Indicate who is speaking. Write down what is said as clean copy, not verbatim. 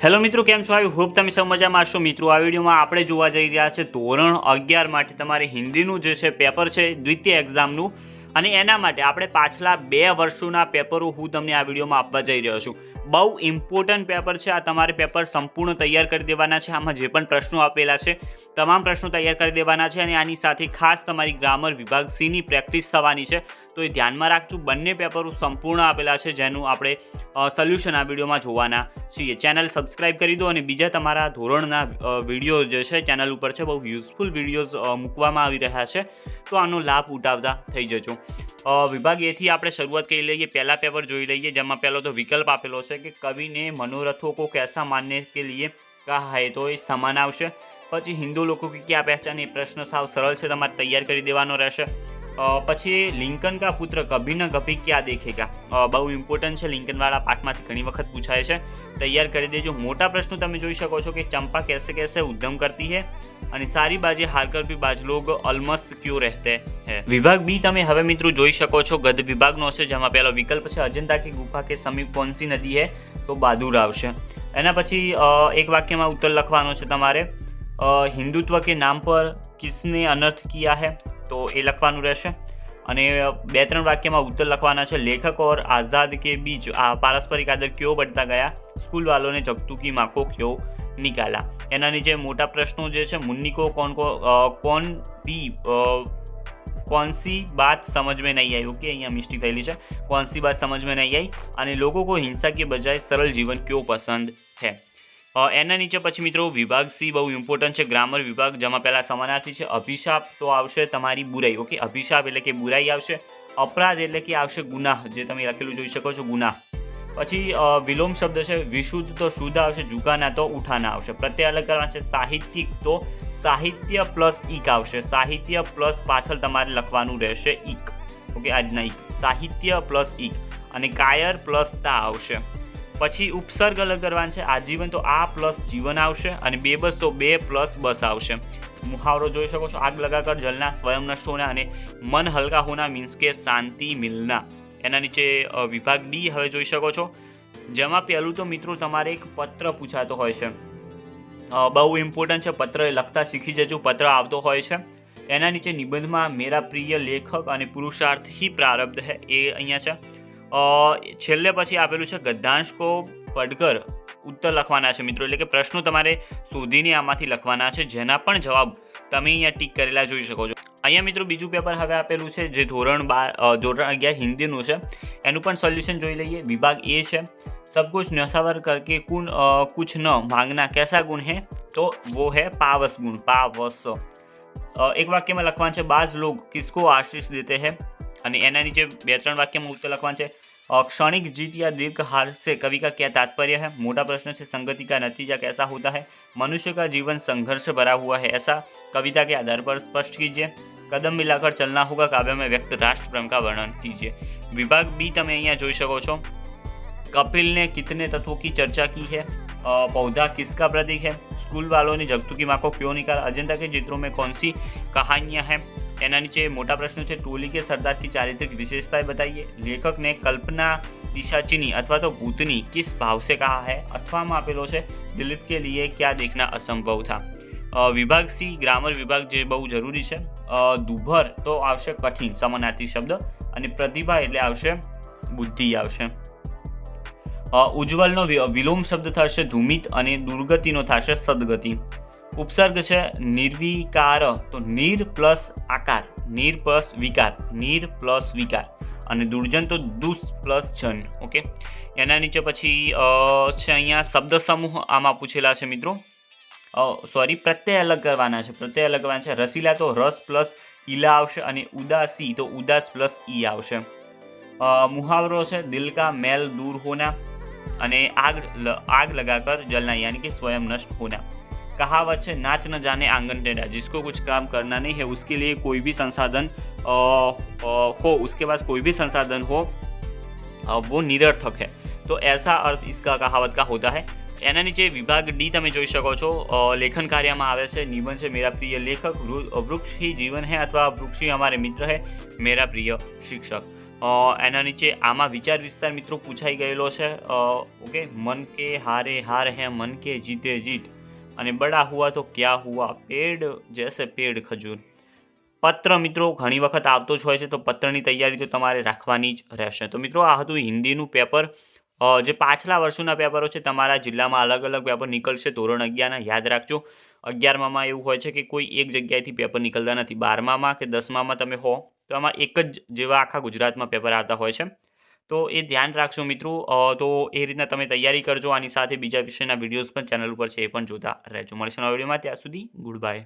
Speaker 1: Hello મિત્રો, કેમ છો? આઈ હોપ તમે સૌ મજામાં હશો। મિત્રો, આ વિડીયોમાં આપણે જોવા જઈ રહ્યા છે ધોરણ 11 માટે તમારે હિન્દીનું જે છે પેપર છે દ્વિતીય એક્ઝામનું, અને એના માટે આપણે પાછલા 2 વર્ષોના પેપરો હું તમને આ વિડીયોમાં આપવા જઈ રહ્યો છું। બહુ ઇમ્પોર્ટન્ટ પેપર છે આ। તમારે પેપર સંપૂર્ણ તૈયાર કરી દેવાના છે। આમાં જે પણ પ્રશ્નો આપેલા છે તમામ પ્રશ્નો તૈયાર કરી દેવાના છે, અને આની સાથે ખાસ તમારી ગ્રામર વિભાગ સીની પ્રેક્ટિસ થવાની છે, તો એ ધ્યાનમાં રાખજો। બંને પેપરો સંપૂર્ણ આપેલા છે જેનું આપણે સોલ્યુશન આ વિડીયોમાં જોવાના છીએ। ચેનલ સબસ્ક્રાઇબ કરી દો, અને બીજા તમારા ધોરણના વિડીયો જે છે ચેનલ ઉપર છે, બહુ યુઝફુલ વિડીયોઝ મૂકવામાં આવી રહ્યા છે, તો આનો લાભ ઉઠાવતા થઈ જજો। વિભાગ એથી આપણે શરૂઆત કરી લઈએ। પહેલા પેપર જોઈ લઈએ, જેમાં પહેલો તો વિકલ્પ આપેલો છે કે કવિ ने मनोरथों को कैसा मानने के लिए कहा है, तो એ સમાન આવશે। પછી હિન્દુ લોકો की क्या पहचान, એ પ્રશ્ન સાવ સરળ છે, તમારે તૈયાર કરી દેવાનો રહેશે। પછી લિંકન કા પુત્ર કભી ન કભી ક્યાં દેખેગા, બહુ ઇમ્પોર્ટન્ટ છે, લિંકનવાળા પાઠમાંથી ઘણી વખત પૂછાય છે, તૈયાર કરી દેજો। મોટા પ્રશ્નો તમે જોઈ શકો છો કે ચંપા कैसे कैसे उद्यम करती है, અને સારી બાજી હારકર ભી બાજ લોગ અલમસ્ત ક્यों રહેતે હૈ। વિભાગ બી તમે હવે મિત્રો જોઈ શકો છો, ગદ વિભાગનો છે, જેમાં પહેલો વિકલ્પ છે અજંતા की गुफा के समीप कौन सी नदी है, તો બહાદુર આવશે। એના પછી એક વાક્યમાં ઉત્તર લખવાનો છે તમારે। हिंदुत्व के नाम पर किसने अनर्थ किया है, तो એ લખવાનું રહેશે। અને 2-3 વાક્યમાં ઉત્તર લખવાના છે। લેખક और आज़ाद के बीच पारस्परिक आदर क्यों बढ़ता गया, स्कूल वालों ने जगतू की माँ को क्यों निकाला। એના નીચે મોટા પ્રશ્નો જે છે, मुन्नी को कौन सी बात समझ में नहीं आई, ओके, અહીંયા મિસ્ટેક થયેલી છે, कौन सी बात समझ में नहीं आई, અને लोगों को हिंसा के बजाय सरल जीवन क्यों पसंद है। એના નીચે પછી મિત્રો વિભાગ સી બહુ ઇમ્પોર્ટન્ટ છે, ગ્રામર વિભાગ, જેમાં પહેલા સમાનાર્થી છે। અભિશાપ તો આવશે તમારી બુરાઈ, ઓકે, અભિશાપ એટલે કે બુરાઈ આવશે। અપરાધ એટલે કે આવશે ગુનાહ, જે તમે લખેલું જોઈ શકો છો, ગુનાહ। પછી વિલોમ શબ્દ છે, વિશુદ્ધ તો શુદ્ધ આવશે, જુગાના તો ઉઠાના આવશે। પ્રત્યય અલગ કરવા છે, સાહિત્યિક તો સાહિત્ય પ્લસ ઈક આવશે, સાહિત્ય પ્લસ પાછળ તમારે લખવાનું રહેશે ઈક, ઓકે, આજના ઈક, સાહિત્ય પ્લસ ઈક। અને કાયર પ્લસ તા આવશે। પછી ઉપસર્ગ અલગ કરવાનું છે, આજીવન તો આ પ્લસ જીવન આવશે, અને બેબસ તો બે પ્લસ બસ આવશે। મુહાવરો જોઈ શકો છો, આગ लगाकर जलना, स्वयं नष्ट होना, અને મન હલકા હોના મીન્સ કે શાંતિ મિલના। એના નીચે વિભાગ ડી હવે જોઈ શકો છો, જેમાં પહેલું તો મિત્રો તમારે એક પત્ર પૂછાતો હોય છે, બહુ ઇમ્પોર્ટન્ટ છે, પત્ર લખતા શીખી જજો, પત્ર આવતો હોય છે। એના નીચે નિબંધમાં મેરા પ્રિય લેખક અને પુરુષાર્થ ही प्रारब्ध है, એ અહીંયા છે। છેલ્લે પછી આપેલું છે ગદ્યાંશ કો પડકર ઉત્તર લખવાના છે મિત્રો, એટલે કે પ્રશ્નો તમારે શોધીને આમાંથી લખવાના છે, જેના પણ જવાબ તમે અહીંયા ટીક કરેલા જોઈ શકો છો। અહીંયા મિત્રો બીજું પેપર હવે આપેલું છે, જે ધોરણ 11 હિન્દીનું છે, એનું પણ સોલ્યુશન જોઈ લઈએ। વિભાગ એ છે, सब कुछ न्यौछावर करके कुछ न मांगना कैसा गुण है, तो वो है पावस गुण, पावस। एक वाक्यમાં લખવાનું છે, बाज लोग किसको आशीष देते हैं, અને એના નીચે 2-3 વાક્યમાં ઉત્તર લખવાનું છે। क्षणिक जीत या दीर्घ हार से कवि का क्या तात्पर्य है, मोटा प्रश्न છે। संगति का नतीजा कैसा होता है, मनुष्य का जीवन संघर्ष भरा हुआ है, ऐसा कविता के आधार पर स्पष्ट कीजिए। कदम मिलाकर चलना होगा काव्य में व्यक्त राष्ट्र प्रेम का वर्णन कीजिए। विभाग बी તમે અહીંયા જોઈ શકો છો, कपिल ने कितने तत्वों की चर्चा की है, पौधा किसका प्रतीक है, स्कूल वालों ने जगतू की माँ को क्यों निकाला, अजंता के चित्रों में कौन सी कहानियां हैं। એના નીચે મોટા પ્રશ્નો છે, ટોલી કે સરદાર की चारित्रिक विशेषताएं बताइए, लेखक ने कल्पना पिशाचिनी अथवा तो भूतनी किस भाव से कहा है, અથવામાં આપેલો છે દિલીપ के लिए क्या देखना असंभव था। વિભાગ સી ગ્રામર વિભાગ, જે બહુ જરૂરી છે। દુભર તો આવશે કઠિન સમાનાર્થી શબ્દ, અને પ્રતિભા એટલે આવશે બુદ્ધિ આવશે। ઉજ્જવલનો વિલોમ શબ્દ થશે ધૂમિત, અને દુર્ગતિનો થશે સદગતિ। ઉપસર્ગ છે નિર્વિકાર, તો નીર પ્લસ આકાર, નીર પ્લસ વિકાર, નીર પ્લસ વિકાર, અને દુર્જન તો દુષ પ્લસ જન, ઓકે। એના નીચે પછી છે અહીંયા શબ્દ સમૂહ આમાં પૂછેલા છે મિત્રો, સોરી, પ્રત્યય અલગ કરવાના છે, પ્રત્યય અલગ કરવાના છે। રસીલા તો રસ પ્લસ ઈલા આવશે, અને ઉદાસી તો ઉદાસ પ્લસ ઈ આવશે। મુહાવરો છે દિલ કા મેલ દૂર હોના, અને आग लगाकर जलना यानी कि स्वयं नष्ट होना। कहावत है, नाच न जाने आंगन टेढ़ा, जिसको कुछ काम करना नहीं है उसके लिए कोई भी संसाधन हो, उसके पास कोई भी संसाधन हो वो निरर्थक है, तो ऐसा अर्थ इसका कहावत का होता है। એના નીચે વિભાગ ડી તમે જોઈ શકો છો, લેખન કાર્યમાં આવે છે, નિબંધ છે મેરા પ્રિય લેખક, વૃક્ષ ही जीवन है अथवा वृक्ष ही हमारे मित्र है, मेरा प्रिय शिक्षक। એના નીચે આમાં વિચાર વિસ્તાર મિત્રો પૂછાઈ ગયેલો છે. ઓકે, મન કે હારે હાર હે, મન કે જીતે જીત, અને બડા હુઆ તો ક્યા હુઆ, પેડ જૈસે પેડ ખજૂર. પત્ર મિત્રો ઘણી વખત આવતો જ હોય છે, તો પત્રની તૈયારી તો તમારે રાખવાની જ રહેશે. તો મિત્રો આ હતું હિન્દીનું પેપર. જે પાછલા વર્ષોના પેપરો છે, તમારા જિલ્લામાં અલગ અલગ પેપર નીકળશે ધોરણ 11ના, યાદ રાખજો. 11મામાં એવું હોય છે કે કોઈ એક જગ્યાએથી પેપર નીકળતા નથી. 12મામાં કે 10મામાં તમે હો તો આમાં એક જ જેવા આખા ગુજરાતમાં પેપર આવતા હોય છે. તો એ ધ્યાન રાખજો મિત્રો. તો એ રીતના તમે તૈયારી કરજો. આની સાથે બીજા વિષયના વિડીયોઝ પણ ચેનલ ઉપર છે, એ પણ જોતા રહેજો. મળીશું નવા વિડીયોમાં. ત્યાં સુધી ગુડ બાય.